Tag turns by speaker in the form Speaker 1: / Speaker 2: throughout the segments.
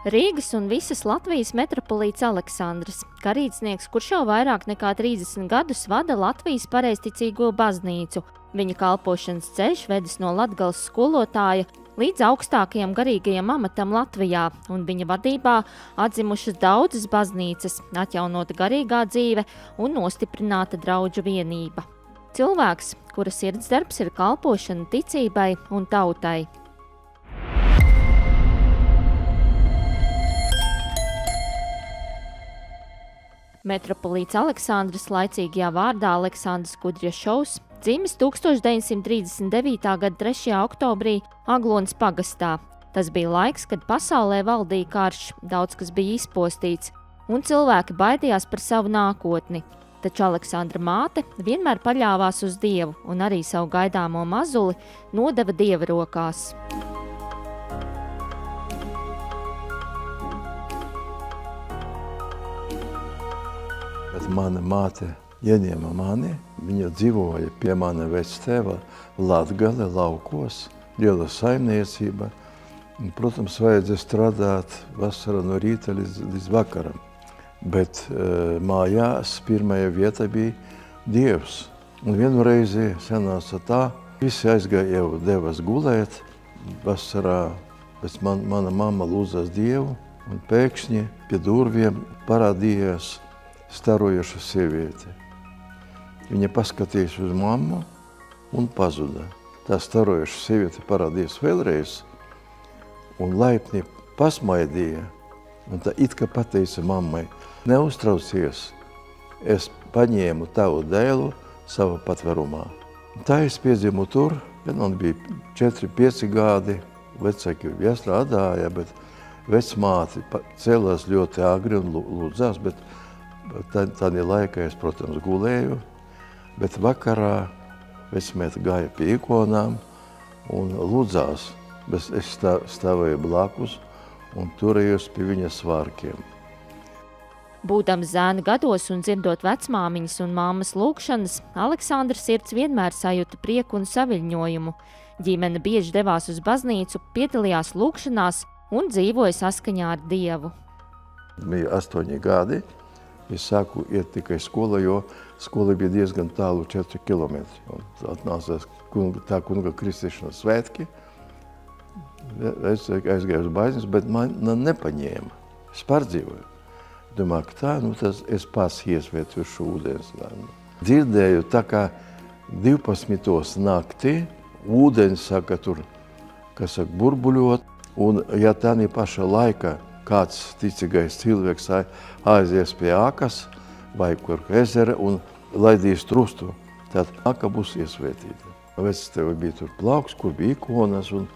Speaker 1: Rīgas un visas Latvijas metropolīts Aleksandrs, garīdznieks, kurš jau vairāk nekā 30 gadus vada Latvijas pareizticīgo baznīcu. Viņa kalpošanas ceļš vedis no Latgales skolotāja līdz augstākajam garīgajam amatam Latvijā, un viņa vadībā atzimušas daudzas baznīcas, atjaunota garīgā dzīve un nostiprināta draudžu vienība. Cilvēks, kura sirdsdarbs ir kalpošana ticībai un tautai. Metropolīts Aleksandrs, laicīgajā vārdā Aleksandrs Kudrjašovs, dzimis 1939. gada 3. oktobrī Aglonas pagastā. Tas bija laiks, kad pasaulē valdīja karš, daudz kas bija izpostīts, un cilvēki baidījās par savu nākotni. Taču Aleksandra māte vienmēr paļāvās uz Dievu un arī savu gaidāmo mazuli nodeva Dieva rokās.
Speaker 2: Kad mana māte ieņēma mani, viņa dzīvoja pie mana vectēva Latgale laukos, liela saimniecība. Un, protams, vajadzēja strādāt vasarā no rīta līdz vakaram. Bet mājās pirmajā vieta bija Dievs. Un vienu reizi sanāca tā, visi aizgāja jau devas gulēt. Vasarā pēc mana mamma lūdzās Dievu, un pēkšņi pie durviem parādījās starojoša sieviete. Viņa paskatījās uz mammu un pazuda. Tā starojoša sieviete parādījās vēlreiz un laipni pasmaidīja. Un tā it kā pateica mammai: neuztraucies, es paņēmu tavu dēlu savā patvērumā. Tā es piedzimu tur, kad man bija 4-5 gadi. Vecāki strādāja, bet vecmāte cēlās ļoti agri un lūdzās, bet tādā laikā es, protams, gulēju, bet vakarā vecmēte gāja pie ikonām un lūdzās. Bet es stāvēju blakus un turējos pie viņas svārkiem.
Speaker 1: Būdams zēna gados un dzirdot vecmāmiņas un māmas lūgšanas, Aleksandra sirds vienmēr sajuta prieku un saviļņojumu. Ģimene bieži devās uz baznīcu, piedalījās lūgšanās un dzīvoja saskaņā ar Dievu.
Speaker 2: Bija 8 gadi. Es sāku iet tikai skolā, jo skola bija diezgan tālu 4 kilometri. Atnācās tā kunga kristīšanas svētki. Es aizgāju uz baznīcu, bet man nepaņēma. Es pārdzīvoju. Domāju, ka tā, tas es pats iesvētīšu ūdens. Dzirdēju tā kā 12. naktī ūdens saka tur, kas saka, burbuļot. Un ja tā pašā laikā kāds ticīgais cilvēks aizies pie akas vai kur ezera un laidīs trustu, tad aka būs iesvētīta. Vectēva bija tur plauks, kur bija ikonas un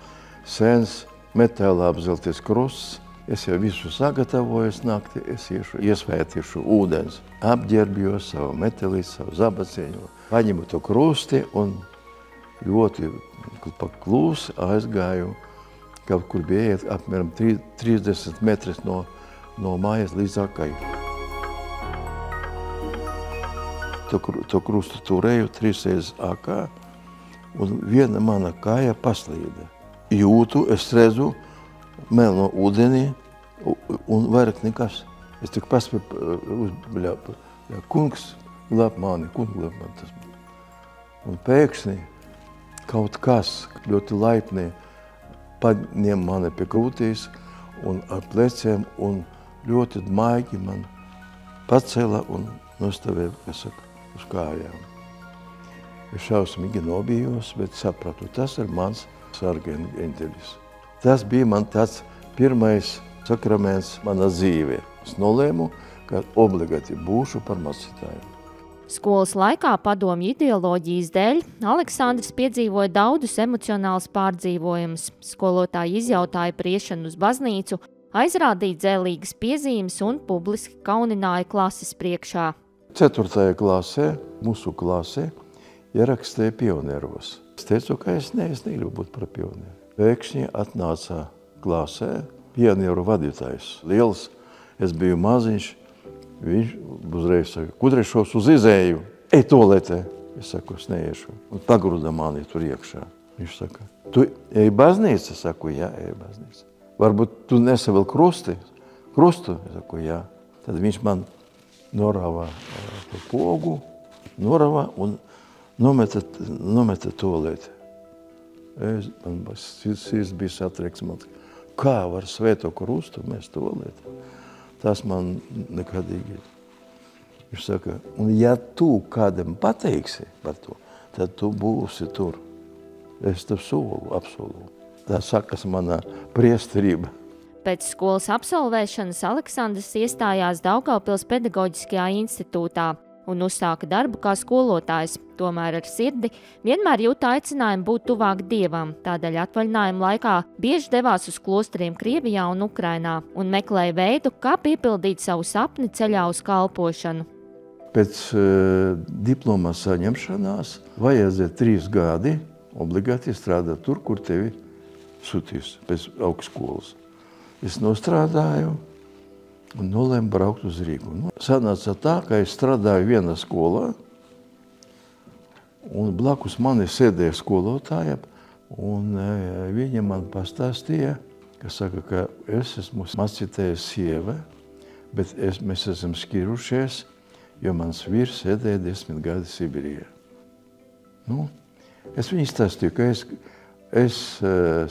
Speaker 2: sens metālā apzelties krusts. Es jau visu sagatavoju nakti, es iesvētīšu ūdens. Apģērbjos savu metālī, savu zabaciņu, paņemu to krusti un ļoti paklūsi aizgāju. Kaut kur bija apmēram 30 metrus no mājas līdz akai. To krustu turēju 3 reizes akā, un viena mana kāja paslīda. Jūtu, es redzu melno ūdenī, un vairāk nekas. Es tik paspēju uzbļāpu, kungs glāb mani, tas. Un pēkšņi kaut kas ļoti laipni paņem mani pie krūtīs un ar pleciem un ļoti maigi man pacēla un nostāvēja, kas saka, uz kājām. Es šausmīgi nobijos, bet sapratu, tas ir mans sarga eņģelis. Tas bija man tāds pirmais sakraments manā dzīvē. Es nolēmu, ka obligāti būšu par mācītāju.
Speaker 1: Skolas laikā padomju ideoloģijas dēļ Aleksandrs piedzīvoja daudzus emocionālus pārdzīvojumus. Skolotāji izjautāja priešanu uz baznīcu, aizrādīja dzēlīgas piezīmes un publiski kaunināja klases priekšā.
Speaker 2: 4. klasē, mūsu klasē, ierakstīja pionieros. Es teicu, ka es negribu būt par pionieru. Pēkšņi atnāca klasē pionieru vadītājs. Liels, es biju maziņš. Viņš uzreiz saka, Kudrjašovs uz izēju, ej toaletē. Es saku, es neiešu. Un pagruda mani tur iekšā. Viņš saka, tu ej baznīca? Saku, jā, ej baznīca. varbūt tu nesavēl krustu? Es saku, jā. Tad viņš man norāvā to pogu, norāvā un nometa tolēti. Man sirds bija satrieksmēts. Kā var svēto krustu mēs tolēti? Tas man nekādīgi. Viņš saka, un ja tu kādam pateiksi par to, tad tu būsi tur. Es tev solu, apsolu. Tā sakas manā priesterība.
Speaker 1: Pēc skolas absolvēšanas Aleksandrs iestājās Daugavpils pedagoģiskajā institūtā un uzsāka darbu kā skolotājs. Tomēr ar sirdi vienmēr jūta aicinājumu būt tuvāk Dievam, tādēļ atvaļinājuma laikā bieži devās uz klosteriem Krievijā un Ukrainā un meklēja veidu, kā piepildīt savu sapni ceļā uz kalpošanu.
Speaker 2: Pēc diploma saņemšanās vajadzēja 3 gadi obligāti strādāt tur, kur tevi sūtīs pēc augstskolas. Es nostrādāju un nolēmu braukt uz Rīgu. Sanāca tā, ka es strādāju vienā skolā, un blakus mani sēdēja skolotāja, un viņa man pastāstīja, ka saka, ka es esmu mācītāja sieva, bet mēs esam šķirušies, jo mans vīrs sēdēja 10 gadi Sibirijā. Es viņai stāstīju, ka es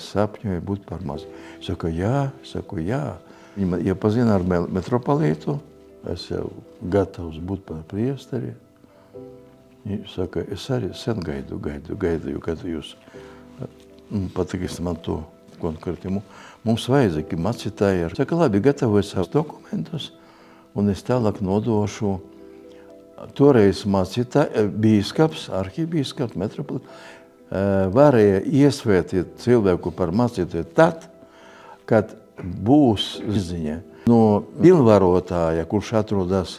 Speaker 2: sapņoju būt par mazu. Saku, jā. Viņa man iepazina ar metropolītu. Es jau gatavs būt par priesteri. Viņa saka, es arī sen gaidu, kad jūs patikīs man to konkrēti. Mums vajadzīgi mācītāji. Saka, labi, gatavoju savus dokumentus, un es tālāk nodošu toreiz mācītāji, bīskaps, arhibīskaps, metropolīts, varēja iesvētīt cilvēku par mācītāju tad, kad būs ziņa no pilnvarotāja, kurš atrodas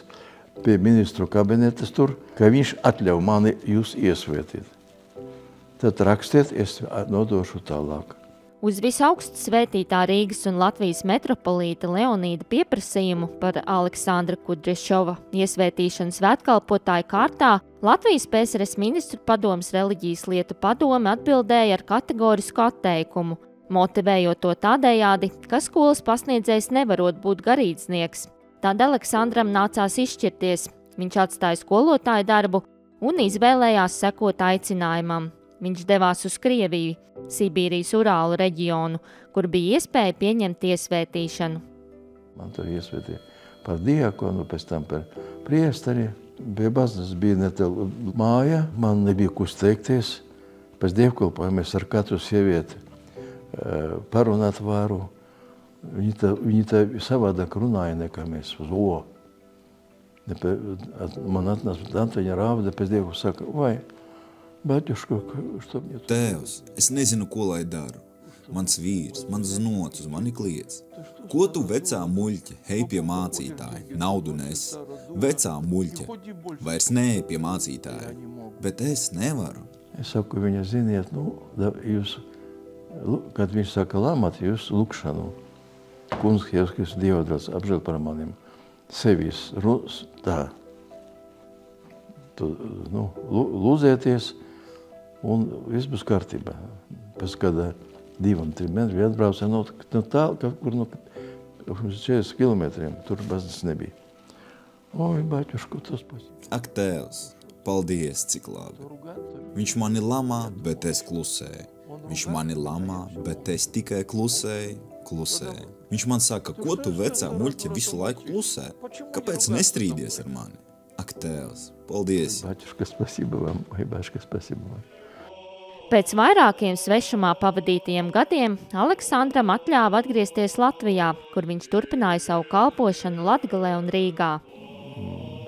Speaker 2: pie ministru kabinetes tur, ka viņš atļauj mani jūs iesvētīt. Tad rakstiet, es nodošu tālāk.
Speaker 1: Uz visaugstu svētītā Rīgas un Latvijas metropolīta Leonīda pieprasījumu par Aleksandra Kudrešova iesvētīšanu svētkalpotāju kārtā Latvijas PSRS ministru padomes reliģijas lietu padome atbildēja ar kategorisku atteikumu, motivējot to tādējādi, ka skolas pasniedzējs nevarot būt garīdznieks. Tad Aleksandram nācās izšķirties. Viņš atstāja skolotāju darbu un izvēlējās sekot aicinājumam. Viņš devās uz Krieviju, Sibīrijas Urālu reģionu, kur bija iespēja pieņemt iesvētīšanu.
Speaker 2: Man tur iesvētīja par diakonu, pēc tam par priesteri. Pie baznīcas bija netālu māja, man nebija kur steigties. Pēc dievkalpojuma es ar katru sievieti parunāt varu. Viņi tā savādāk runāja nekā mēs uz O. Man atnāca Antoņa Rāvda, pēc dievkalpojuma saka, vai, Baļķuško, što мне тут?
Speaker 3: Tēvs, es nezinu, ko lai daru. Mans vīrs, mans znots uz mani kliedz. Ko tu vecā muļķe, hei pie mācītāja, naudu nes? Vecā muļķe, vairs neej pie mācītāja, bet es nevaru.
Speaker 2: Es saku, viņa ziniet, jūs, kad viņš saka lamat, jūs lukšanu. Kungs, Jēzus Dievodrats, apžēl par maniem. Sevis, tā. Tu, lūdzēties, un viss būs kārtībā. Pēc kādā 2-3 metri atbrauca no tālu, kaut kur no 40 kilometriem. Tur baznīcas nebija. Oi, baļķuško, tas pats.
Speaker 3: Ak, Tēvs, paldies, cik labi. Viņš mani lamā, bet es klusēju. Viņš mani lamā, bet es tikai klusēju. Viņš man saka, ko tu vecā muļķe visu laiku klusē? Kāpēc nestrīdies ar mani? Ak, Tēvs, paldies.
Speaker 2: Baļķuška, spasība vam. Oi, baļķuška, spasība vam.
Speaker 1: Pēc vairākiem svešumā pavadītajiem gadiem Aleksandram atļāva atgriezties Latvijā, kur viņš turpināja savu kalpošanu Latgalē un Rīgā.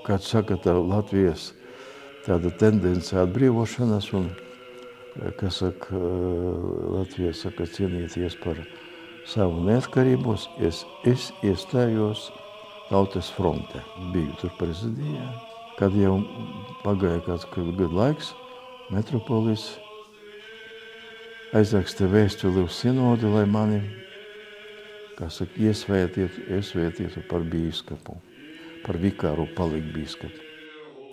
Speaker 2: Kāds saka, tā Latvijas tāda tendence atbrīvošanas un, kas saka, Latvija saka, cienīties par savu neatkarībos, es iestājos Tautas fronte. Biju tur prezidijā. Kad jau pagāja kāds gadu laiks, metropolis aizraksta vēstuli uz sinodu, lai mani, kā saka, iesvētītu par bīskapu, par vikāru palikt bīskapu.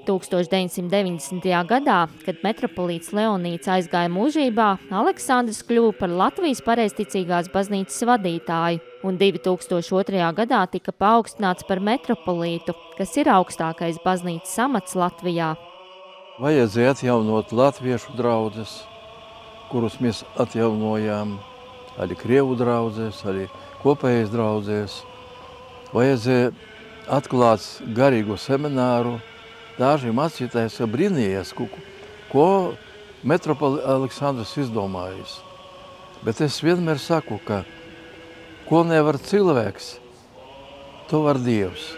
Speaker 1: 1990. gadā, kad metropolīts Leonīts aizgāja mūžībā, Aleksandrs kļuva par Latvijas pareizticīgās baznīcas vadītāju, un 2002. gadā tika paaugstināts par metropolītu, kas ir augstākais baznīcas amats Latvijā.
Speaker 2: Vajadzēja atjaunot latviešu draudzes, kurus mēs atjaunojām, arī krievu draudzes, arī kopējas draudzes. Vajadzēja atklāt garīgo semināru. Daži mācītājs brīnījās, ko metropolis Aleksandrs izdomājis. Bet es vienmēr saku, ka ko nevar cilvēks, to var Dievs.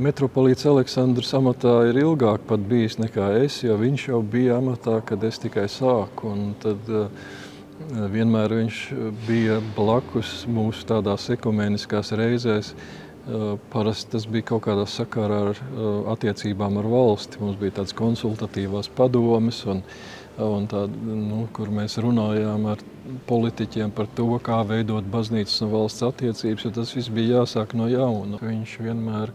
Speaker 4: Metropolīts Aleksandrs amatā ir ilgāk pat bijis nekā es, jo viņš jau bija amatā, kad es tikai sāku. Un tad vienmēr viņš bija blakus mūsu tādās ekumeniskās reizēs. Parasti tas bija kaut kādā sakarā ar attiecībām ar valsti. Mums bija tādas konsultatīvās padomes, un kur mēs runājām ar politiķiem par to, kā veidot baznīcas un valsts attiecības, jo tas viss bija jāsāk no jauna. Viņš vienmēr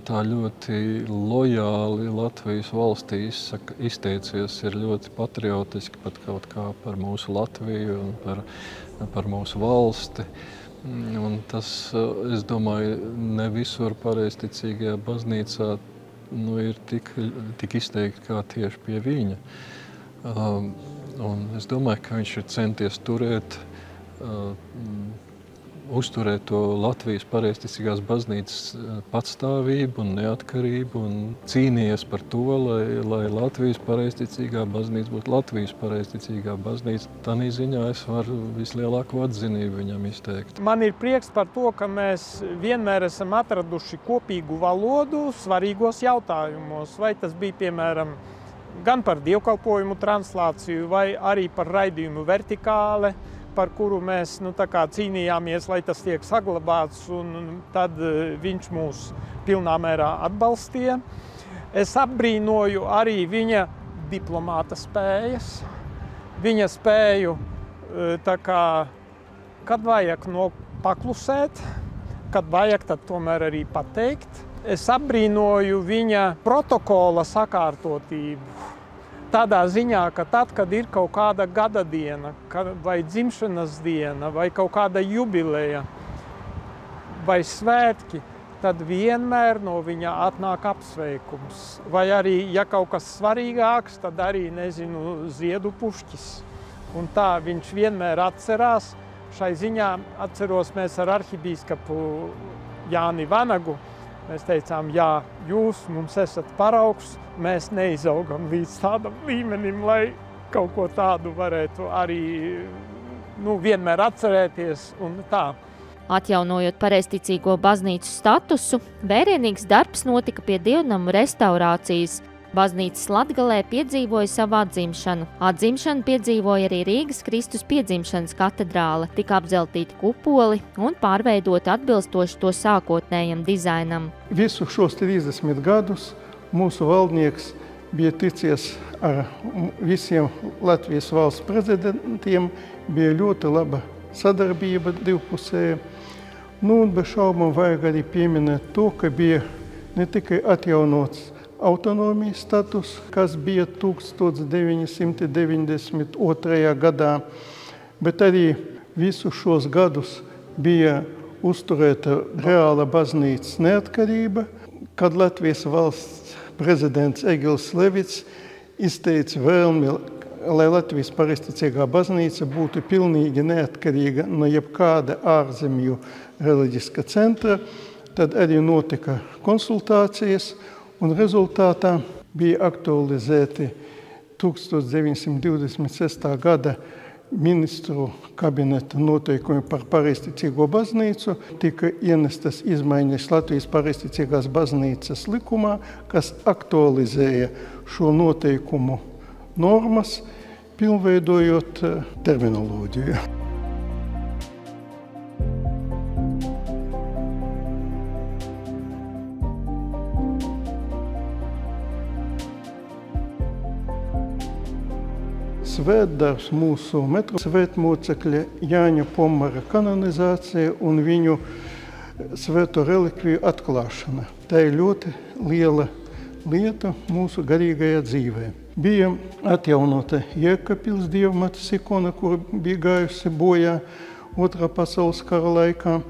Speaker 4: tā ļoti lojāli Latvijas valstī izteicies, ir ļoti patriotiski pat kaut kā par mūsu Latviju un par mūsu valsti. Un tas, es domāju, ne visur pareizticīgajā baznīcā ir tik izteikti kā tieši pie viņa. Un es domāju, ka viņš ir centies uzturēt to Latvijas pareizticīgās baznīcas patstāvību un neatkarību un cīnījies par to, lai Latvijas pareizticīgā baznīca būtu Latvijas pareizticīgā baznīca. Tādā ziņā es varu vislielāko atzinību viņam izteikt.
Speaker 5: Man ir prieks par to, ka mēs vienmēr esam atraduši kopīgu valodu svarīgos jautājumos. Vai tas bija, piemēram, gan par dievkalpojumu translāciju, vai arī par raidījumu vertikāle, par kuru mēs cīnījāmies, lai tas tiek saglabāts, un tad viņš mūs pilnā mērā atbalstīja. Es apbrīnoju arī viņa diplomāta spējas, viņa spēju, kad vajag paklusēt, kad vajag, tad tomēr arī pateikt. Es apbrīnoju viņa protokola sakārtotību. Tādā ziņā, ka tad, kad ir kaut kāda gada diena, vai dzimšanas diena, vai kaut kāda jubileja, vai svētki, tad vienmēr no viņa atnāk apsveikums. Vai arī, ja kaut kas svarīgāks, tad arī, ziedu pušķis. Un tā viņš vienmēr atcerās. Šai ziņā atceros mēs ar arhibīskapu Jāni Vanagu. Mēs teicām, jā, jūs mums esat paraugs, mēs neizaugam līdz tādam līmenim, lai kaut ko tādu varētu arī vienmēr atcerēties un tā.
Speaker 1: Atjaunojot pareizticīgo baznīcu statusu, vērienīgs darbs notika pie dievnamu restaurācijas. Baznīcas Latgalē piedzīvoja savu atzimšanu. Atzimšanu piedzīvoja arī Rīgas Kristus piedzimšanas katedrāle, tika apdzeltīti kupoli un pārveidoti atbilstoši to sākotnējam dizainam.
Speaker 6: Visu šos 30 gadus mūsu valdnieks bija ticies ar visiem Latvijas valsts prezidentiem, bija ļoti laba sadarbība divpusēja. Un bez šaubām vajag arī pieminēt to, ka bija ne tikai atjaunots autonomijas status, kas bija 1992. gadā, bet arī visu šos gadus bija uzturēta reāla baznīcas neatkarība, kad Latvijas valsts prezidents Egils Levits izteica vēlmi, lai Latvijas pareizticīgā baznīca būtu pilnīgi neatkarīga no jebkāda ārzemju reliģiska centra, tad arī notika konsultācijas, un rezultātā bija aktualizēti 1926. gada ministru kabineta noteikumi par pareizticīgo baznīcu tika ienestas izmaiņas Latvijas pareizticīgās baznīcas likumā, kas aktualizēja šo noteikumu normas, pilnveidojot terminoloģiju. Svētdarbs mūsu metro svētmocekļa Jāņa Pomara kanonizācija un viņu svēto relikviju atklāšana. Tā ir ļoti liela lieta mūsu garīgajā dzīvē. Bija atjaunota Jēkabpils dievmates ikona, kur bija gājusi bojā Otrā pasaules kara laikā.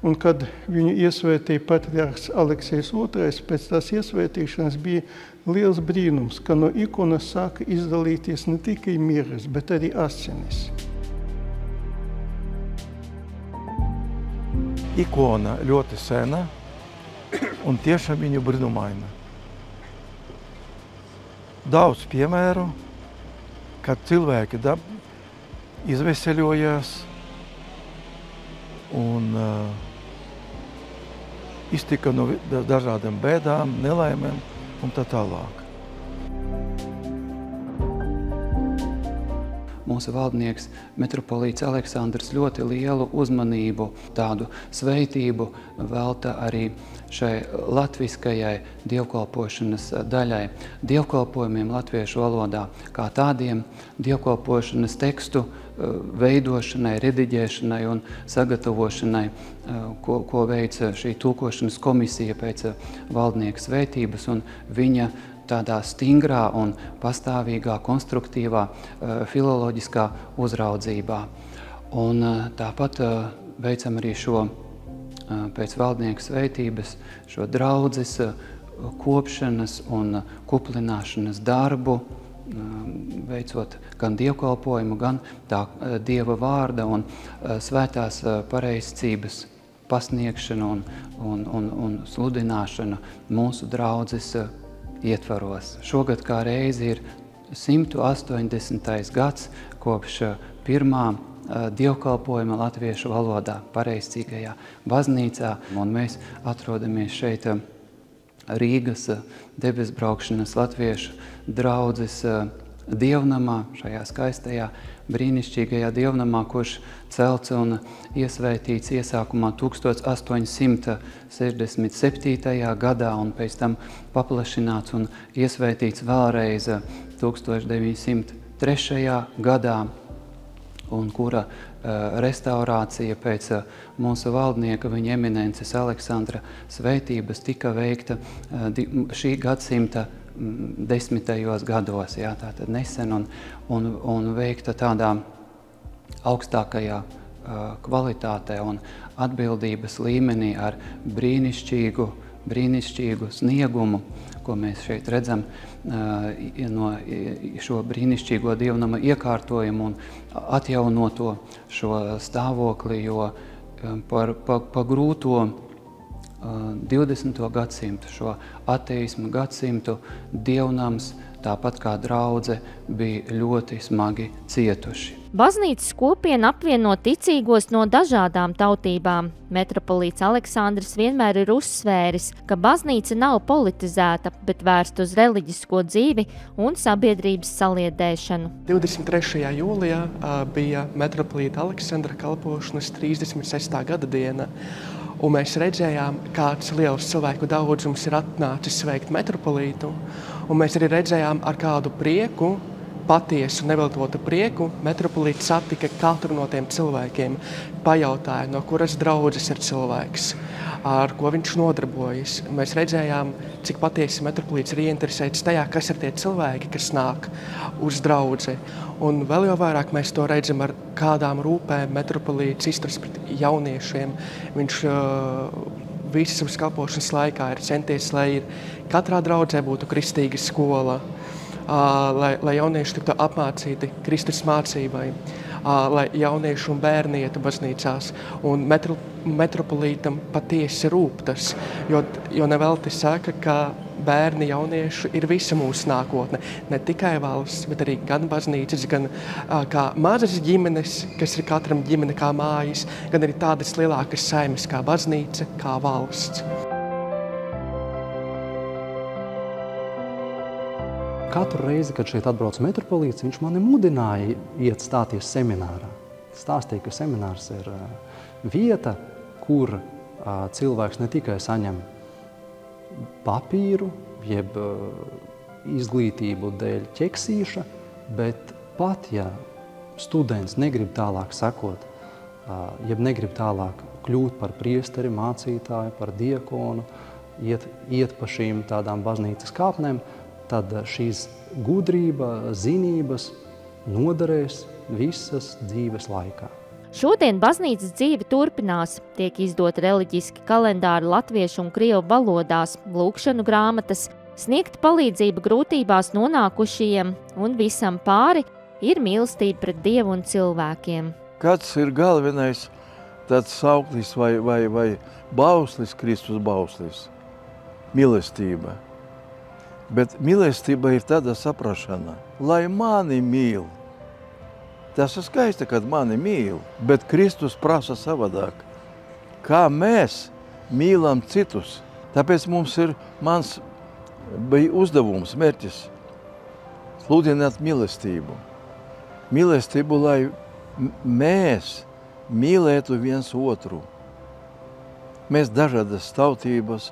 Speaker 6: Un kad viņu iesvētīja patriarhs Aleksejs II, pēc tās iesvētīšanas bija liels brīnums, ka no ikonas sāka izdalīties ne tikai miras, bet arī asinis.
Speaker 2: Ikona ļoti sena un tiešām viņa brīnumaina. Daudz piemēru, kad cilvēki izveseļojās un iztika no dažādām bēdām, nelaimēm un tā tālāk.
Speaker 7: Mūsu valdnieks metropolīts Aleksandrs ļoti lielu uzmanību, tādu sveitību velta arī šai latviskajai dievkalpošanas daļai. Dievkalpojumiem latviešu valodā kā tādiem, dievkalpošanas tekstu veidošanai, rediģēšanai un sagatavošanai, ko veica šī tulkošanas komisija pēc valdnieka svētības un viņa tādā stingrā un pastāvīgā, konstruktīvā, filoloģiskā uzraudzībā. Un tāpat veicam arī šo pēc valdnieka svētības šo draudzes kopšanas un kuplināšanas darbu, veicot gan dievkalpojumu, gan tā Dieva vārda un svētās pareizcības pasniegšanu un sludināšanu mūsu draudzes ietvaros. Šogad kā reizi ir 180. gads kopš pirmā dievkalpojuma latviešu valodā pareizcīgajā baznīcā, un mēs atrodamies šeit Rīgas debesbraukšanas latviešu draudzes dievnamā, šajā skaistajā, brīnišķīgajā dievnamā, kurš celts un iesvētīts iesākumā 1867. gadā un pēc tam paplašināts un iesvētīts vēlreiz 1903. gadā, un kura restaurācija pēc mūsu valdnieka, viņa eminences Aleksandra svētības tika veikta šī gadsimta 10. gados, jā, tātad nesen un veikta tādā augstākajā kvalitātē un atbildības līmenī ar brīnišķīgu sniegumu, ko mēs šeit redzam no šo brīnišķīgo dievnama iekārtojumu un atjaunoto šo stāvokli, jo pa grūto 20. gadsimtu, šo ateismu gadsimtu dievnams, tāpat kā draudze, bija ļoti smagi cietuši.
Speaker 1: Baznīcas kopiena apvieno ticīgos no dažādām tautībām. Metropolīts Aleksandrs vienmēr ir uzsvēris, ka baznīca nav politizēta, bet vērsta uz reliģisko dzīvi un sabiedrības saliedēšanu.
Speaker 8: 23. jūlijā bija metropolīta Aleksandra kalpošanas 36. gada diena, un mēs redzējām, kāds liels cilvēku daudzums ir atnācis sveikt metropolītu, un mēs arī redzējām, ar kādu prieku, patiesu, neveltotu prieku, metropolīts satika katru no tiem cilvēkiem, pajautāja, no kuras draudzes ir cilvēks, ar ko viņš nodarbojas. Mēs redzējām, cik patiesi metropolīts ir ieinteresēts tajā, kas ir tie cilvēki, kas nāk uz draudzi. Un vēl jau vairāk mēs to redzam, ar kādām rūpēm metropolīts izturas pret jauniešiem. Viņš visas savas kalpošanas laikā ir centies, lai katrā draudzē būtu kristīga skola, lai jaunieši tiktu apmācīti Kristus mācībai. lai jaunieši un bērni ietu baznīcās. Un metropolītam patiesi rūp tas, jo nevelti saka, ka bērni, jaunieši ir visa mūsu nākotne. Ne tikai valsts, bet arī gan baznīcas, gan kā mazas ģimenes, kas ir katram ģimene kā mājas, gan arī tādas lielākas saimes kā baznīca, kā valsts.
Speaker 9: Katru reizi, kad šeit atbrauc metropolīts, viņš mani mudināja iet stāties seminārā. Stāstīja, ka seminārs ir vieta, kur cilvēks ne tikai saņem papīru, jeb izglītību dēļ ķeksīša, bet pat, ja students negrib tālāk sekot, jeb negrib tālāk kļūt par priesteri, mācītāju, par diakonu, iet pa šīm tādām baznīcas kāpnēm, tad šīs gudrība, zinības noderēs visas dzīves laikā.
Speaker 1: Šodien baznīcas dzīve turpinās. Tiek izdot reliģiski kalendāri latviešu un krievu valodās, lūkšanu grāmatas, sniegt palīdzību grūtībās nonākušajiem, un visam pāri ir mīlestība pret Dievu un cilvēkiem.
Speaker 2: Kāds ir galvenais tāds sauklis vai bauslis, Kristus bauslis? Mīlestība. Bet mīlestība ir tāda saprašana, lai mani mīl. Tas ir skaisti, kad mani mīl, bet Kristus prasa savādāk. Kā mēs mīlam citus. Tāpēc mans bija uzdevums, mērķis sludināt mīlestību. Mīlestību, lai mēs mīlētu viens otru. Mēs dažādas tautības,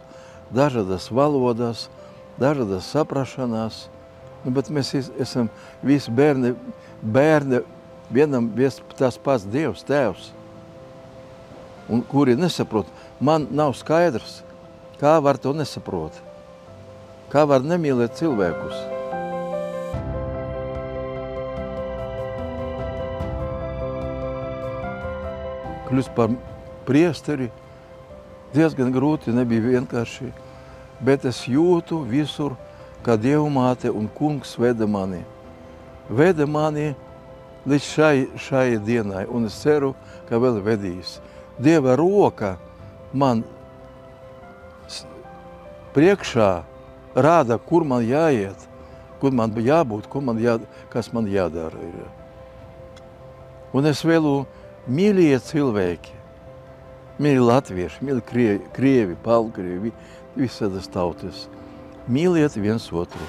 Speaker 2: dažādas valodas, dažādas saprašanās, bet mēs esam visi bērni, vienam tas pats Dievs, Tēvs, un kuri nesaprot. Man nav skaidrs, kā var to nesaprot, kā var nemīlēt cilvēkus. Kļūst par priesteri diezgan grūti, nebija vienkārši, bet es jūtu visur, kā Dievmāte un Kungs veda mani. Veda mani līdz šai dienai, un es ceru, ka vēl vedīs. Dieva roka man priekšā rāda, kur man jāiet, kur man jābūt, kas man jādara. Un es vēlu mīļie cilvēki, mīļi latvieši, mīļi krievi, palkrievi, visādas tautas. Mīliet viens otru.